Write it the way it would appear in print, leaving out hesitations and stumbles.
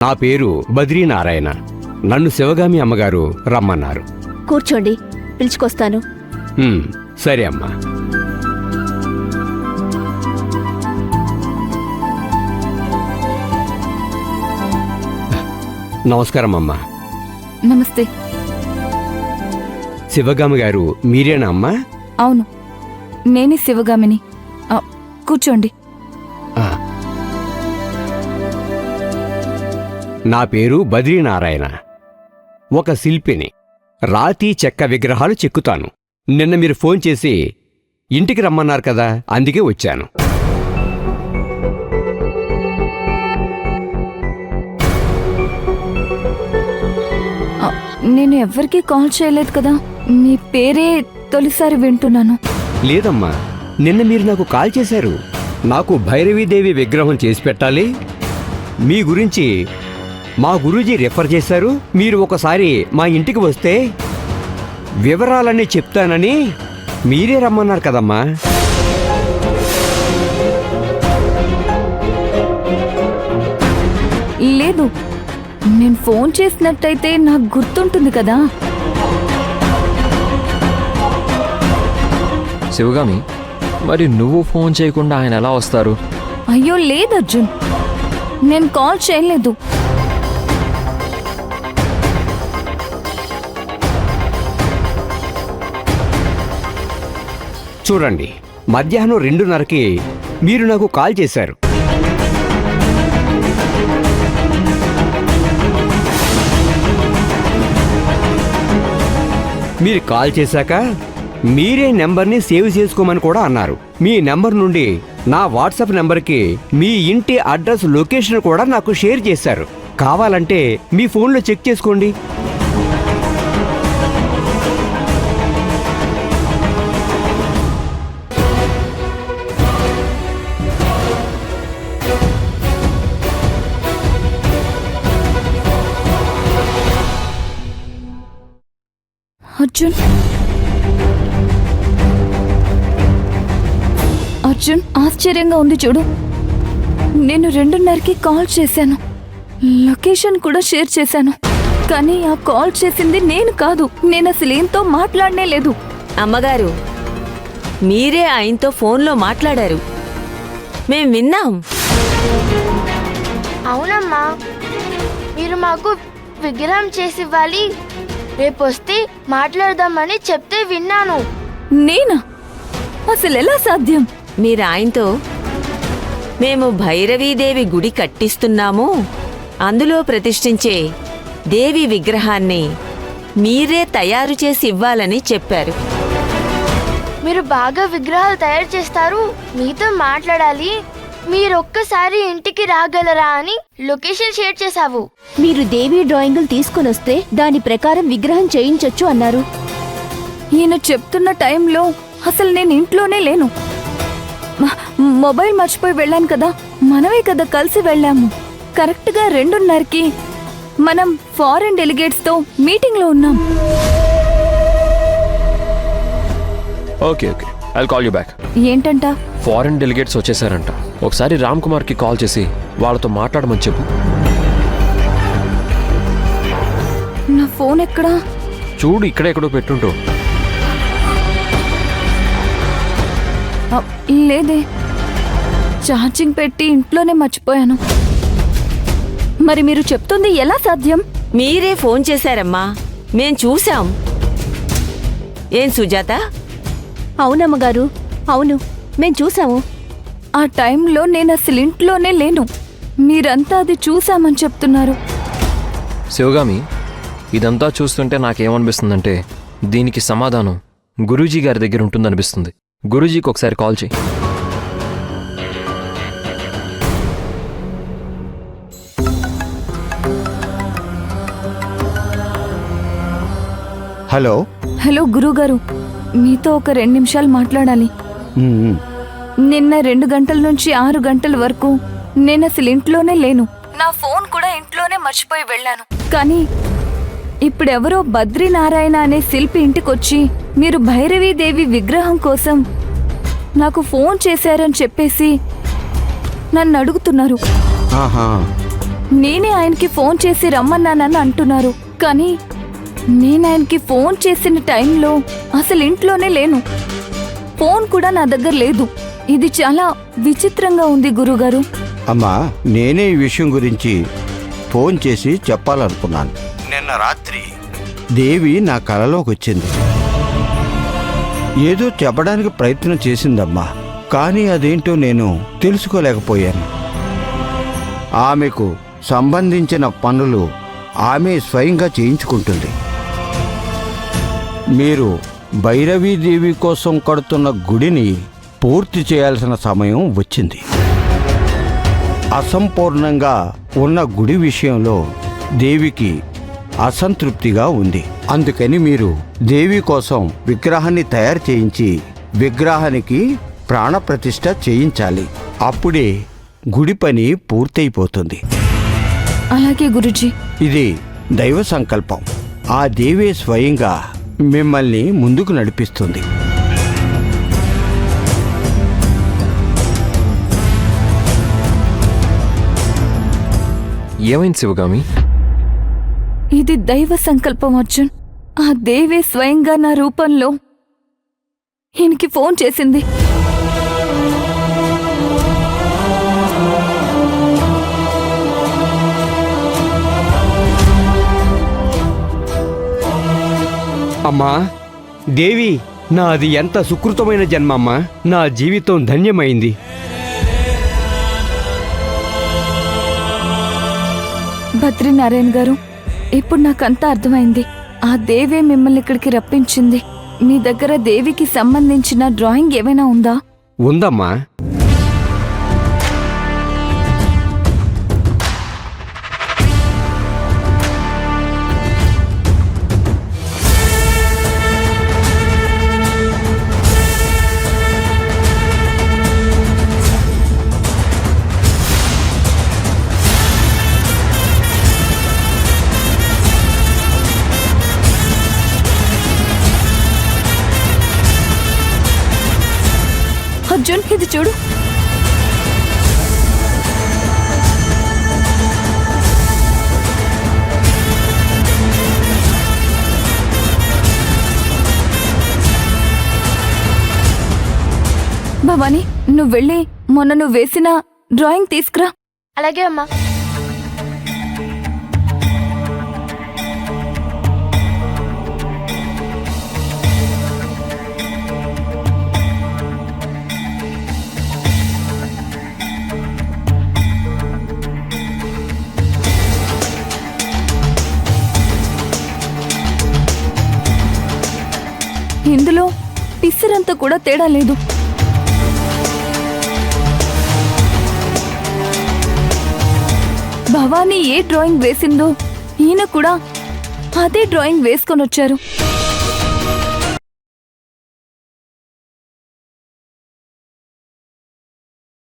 నా పేరు బద్రీనారాయణ. నన్ను శివగామి అమ్మగారు రమ్మన్నారు. కూర్చోండి, పిలుచుకొస్తాను. సరే అమ్మా. నమస్కారం అమ్మా. నమస్తే. శివగామి గారు మీరేనా అమ్మా? అవును, నేనే శివగామిని. కూర్చోండి. నా పేరు బద్రీనారాయణ. ఒక శిల్పిని. రాతి చెక్క విగ్రహాలు చెక్కుతాను. నిన్న మీరు ఫోన్ చేసి ఇంటికి రమ్మన్నారు కదా, అందుకే వచ్చాను. నేను ఎవ్వరికీ కాల్ చేయలేదు కదా, మీ పేరే తొలిసారి వింటున్నాను. లేదమ్మా, నిన్న మీరు నాకు కాల్ చేశారు. నాకు భైరవీదేవి విగ్రహం చేసి పెట్టాలి, మీ గురించి మా గురూజీ రెఫర్ చేశారు, మీరు ఒకసారి మా ఇంటికి వస్తే వివరాలన్నీ చెప్తానని మీరే రమ్మన్నారు కదమ్మా. లేదు, నేను ఫోన్ చేసినట్టయితే నాకు గుర్తుంటుంది కదా. శివగామి, మరి నువ్వు ఫోన్ చేయకుండా ఆయన ఎలా వస్తారు? అయ్యో లేదు అర్జున్, నేను కాల్ చేయలేదు. చూడండి, మధ్యాహ్నం 2:30కి మీరు నాకు కాల్ చేశారు. మీరు కాల్ చేశాక మీరే నెంబర్ని సేవ్ చేసుకోమని కూడా అన్నారు. మీ నెంబర్ నుండి నా వాట్సాప్ నెంబర్కి మీ ఇంటి అడ్రస్ లొకేషన్ కూడా నాకు షేర్ చేశారు. కావాలంటే మీ ఫోన్లో చెక్ చేసుకోండి. అర్జున్, అర్జున్, ఆశ్చర్యంగా ఉంది చూడు. నేను 2:30కి కాల్ చేశాను, లొకేషన్ కూడా షేర్ చేశాను, కానీ ఆ కాల్ చేసింది నేను కాదు. నేను అసలు ఏంతో మాట్లాడనే లేదు. అమ్మగారు, మీరే ఆయనతో ఫోన్లో మాట్లాడారు, మేం విన్నాం. అవునమ్మా, మీరు మాకు విగ్రహం చేసివ్వాలి, రేపొస్తే మాట్లాడదామని చెప్తే విన్నాను. నేనా? అసలు ఎలా సాధ్యం? మీరు ఆయనతో మేము భైరవీదేవి గుడి కట్టిస్తున్నాము, అందులో ప్రతిష్ఠించే దేవి విగ్రహాన్ని మీరే తయారు చేసి ఇవ్వాలని చెప్పారు. మీరు బాగా విగ్రహాలు తయారు చేస్తారు, మీతో మాట్లాడాలి, మీరొక్కసారి ఇంటికి రాగలరా అని లొకేషన్ షేర్ చేశావు. మీరు దేవి డ్రాయింగులు తీసుకునొస్తే దాని ప్రకారం విగ్రహం చేయించొచ్చు అన్నారు. ఈయన చెప్తున్న టైంలో అసలు నేను ఇంట్లోనే లేను. మొబైల్ మర్చిపోయి వెళ్ళాను కదా. మనమే కదా కలిసి వెళ్ళాము. కరెక్ట్గా 2:30కి మనం ఫారెన్ డెలిగేట్స్తో మీటింగ్లో ఉన్నాం. Okay okay, I call you back. ఏంటంట? ఫారెన్ డెలిగేట్స్ వచ్చేసారంట. ఒకసారి రామ్ కుమార్కి కాల్ చేసి వాళ్ళతో మాట్లాడమని చెప్పు. నా ఫోన్ ఎక్కడా? చూడు, ఇక్కడెక్కడో పెట్టుంటూ. లేదే, ఛార్జింగ్ పెట్టి ఇంట్లోనే మర్చిపోయాను. మరి మీరు చెప్తుంది ఎలా సాధ్యం? మీరే ఫోన్ చేశారమ్మా, మేం చూసాం. ఏం సుజాత? అవునమ్మగారు, అవును, మేం చూసాము. ఆ టైంలో నేను అసలు ఇంట్లోనే లేను. మీరంతా అది చూసామని చెప్తున్నారు. శివగామి, ఇదంతా చూస్తుంటే నాకేమనిపిస్తుందంటే దీనికి సమాధానం గురూజీ గారి దగ్గర ఉంటుందనిపిస్తుంది. గురూజీకి ఒకసారి కాల్ చేయి. హలో. హలో గురుగారు, మీతో ఒక 2 నిమిషాలు మాట్లాడాలి. నిన్న 2 గంటల నుంచి 6 గంటల వరకు నేను అసలు ఇంట్లోనే లేను. నా ఫోన్ కూడా ఇంట్లోనే మర్చిపోయి వెళ్ళాను. కానీ ఇప్పుడెవరో బద్రీనారాయణ అనే శిల్పి ఇంటికొచ్చి మీరు భైరవీదేవి విగ్రహం కోసం నాకు ఫోన్ చేశారని చెప్పేసి నన్ను అడుగుతున్నారు. నేనే ఆయనకి ఫోన్ చేసి రమ్మన్నానని అంటున్నారు. కానీ నేను ఆయనకి ఫోన్ చేసిన టైంలో అసలు ఇంట్లోనే లేను. ఫోన్ కూడా నా దగ్గర లేదు. ఇది చాలా విచిత్రంగా ఉంది గురుగారు. అమ్మా, నేనే ఈ విషయం గురించి ఫోన్ చేసి చెప్పాలనుకున్నాను. నిన్న రాత్రి దేవి నా కలలోకి వచ్చింది. ఏదో చెప్పడానికి ప్రయత్నం చేసిందమ్మా, కానీ అదేంటో నేను తెలుసుకోలేకపోయాను. ఆమెకు సంబంధించిన పనులు ఆమె స్వయంగా చేయించుకుంటుంది. మీరు భైరవీదేవి కోసం కడుతున్న గుడిని పూర్తి చేయాల్సిన సమయం వచ్చింది. అసంపూర్ణంగా ఉన్న గుడి విషయంలో దేవికి అసంతృప్తిగా ఉంది. అందుకని మీరు దేవి కోసం విగ్రహాన్ని తయారు చేయించి విగ్రహానికి ప్రాణప్రతిష్ఠ చేయించాలి. అప్పుడే గుడి పని పూర్తయిపోతుంది. అలాగే గురుజీ. ఇది దైవ సంకల్పం. ఆ దేవే స్వయంగా మిమ్మల్ని ముందుకు నడిపిస్తుంది. ఏమైంది శివగామి? ఇది దైవ సంకల్పం అర్జున్. ఆ దేవే స్వయంగా నా రూపంలో ఈయనకి ఫోన్ చేసింది. అమ్మా దేవి, నాది ఎంత సుకృతమైన జన్మమ్మా. నా జీవితం ధన్యమైంది. బద్రీనారాయణ గారు, ఇప్పుడు నాకంతా అర్థమైంది. ఆ దేవే మిమ్మల్ని ఇక్కడికి రప్పించింది. మీ దగ్గర దేవికి సంబంధించిన డ్రాయింగ్ ఏమైనా ఉందా? ఉందమ్మా. అర్జున్, ఇది చూడు. భవానీ, నువ్వు వెళ్ళి మొన్న నువ్వు వేసిన డ్రాయింగ్ తీసుకురా. అలాగే అమ్మా. ఇందులో పిసరంతా కూడా తేడా లేదు. భవానీ ఏ డ్రాయింగ్ వేసిందో ఈయన కూడా అదే డ్రాయింగ్ వేసుకొని వచ్చారు.